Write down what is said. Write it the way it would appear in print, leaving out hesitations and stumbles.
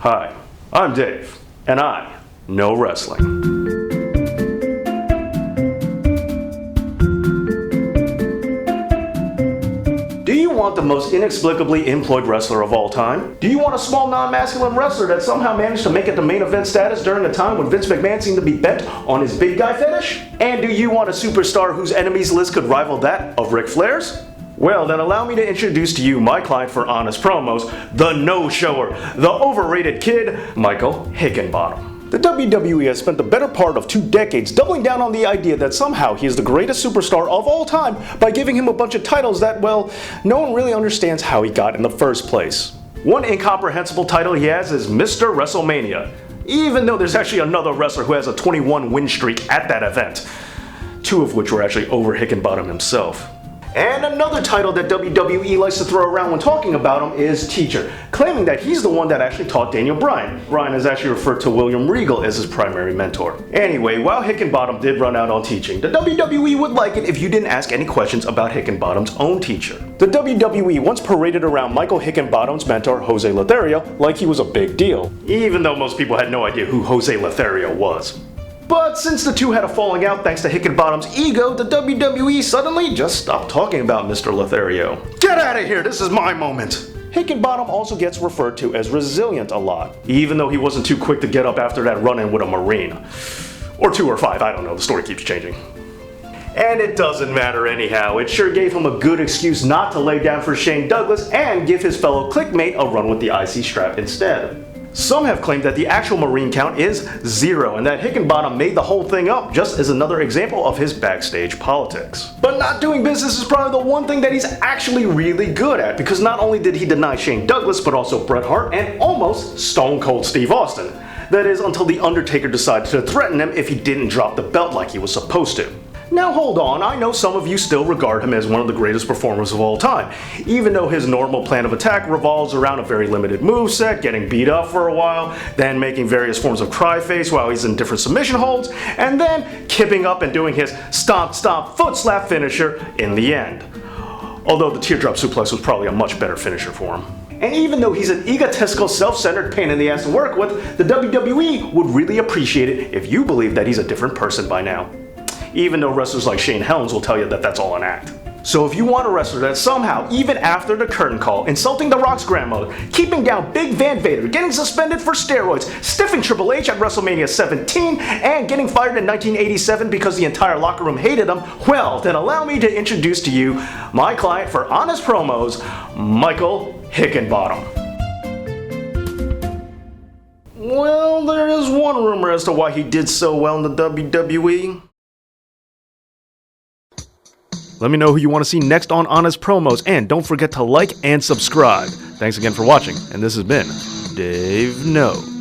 Hi, I'm Dave, and I know wrestling. Do you want the most inexplicably employed wrestler of all time? Do you want a small non-masculine wrestler that somehow managed to make it to main event status during a time when Vince McMahon seemed to be bent on his big guy finish? And do you want a superstar whose enemies list could rival that of Ric Flair's? Well, then allow me to introduce to you my client for honest promos, the no-shower, the overrated kid, Michael Hickenbottom. The WWE has spent the better part of 2 decades doubling down on the idea that somehow he is the greatest superstar of all time by giving him a bunch of titles that, well, no one really understands how he got in the first place. One incomprehensible title he has is Mr. WrestleMania, even though there's actually another wrestler who has a 21 win streak at that event, 2 of which were actually over Hickenbottom himself. And another title that WWE likes to throw around when talking about him is teacher, claiming that he's the one that actually taught Daniel Bryan. Bryan has actually referred to William Regal as his primary mentor. Anyway, while Hickenbottom did run out on teaching, the WWE would like it if you didn't ask any questions about Hickenbottom's own teacher. The WWE once paraded around Michael Hickenbottom's mentor, Jose Lothario, like he was a big deal, even though most people had no idea who Jose Lothario was. But since the two had a falling out thanks to Hickenbottom's ego, the WWE suddenly just stopped talking about Mr. Lothario. Get out of here, this is my moment! Hickenbottom also gets referred to as resilient a lot, even though he wasn't too quick to get up after that run-in with a Marine. Or 2 or 5, I don't know, the story keeps changing. And it doesn't matter anyhow, it sure gave him a good excuse not to lay down for Shane Douglas and give his fellow clickmate a run with the IC strap instead. Some have claimed that the actual Marine count is 0 and that Hickenbottom made the whole thing up just as another example of his backstage politics. But not doing business is probably the one thing that he's actually really good at, because not only did he deny Shane Douglas but also Bret Hart and almost Stone Cold Steve Austin. That is, until The Undertaker decided to threaten him if he didn't drop the belt like he was supposed to. Now hold on, I know some of you still regard him as one of the greatest performers of all time, even though his normal plan of attack revolves around a very limited moveset, getting beat up for a while, then making various forms of cry face while he's in different submission holds, and then kipping up and doing his stomp stomp foot slap finisher in the end. Although the teardrop suplex was probably a much better finisher for him. And even though he's an egotistical, self-centered pain in the ass to work with, the WWE would really appreciate it if you believe that he's a different person by now. Even though wrestlers like Shane Helms will tell you that that's all an act. So if you want a wrestler that somehow, even after the curtain call, insulting The Rock's grandmother, keeping down Big Van Vader, getting suspended for steroids, stiffing Triple H at WrestleMania 17, and getting fired in 1987 because the entire locker room hated him, well, then allow me to introduce to you my client for honest promos, Michael Hickenbottom. Well, there is one rumor as to why he did so well in the WWE. Let me know who you want to see next on Honest Promos, and don't forget to like and subscribe. Thanks again for watching, and this has been Dave Knows.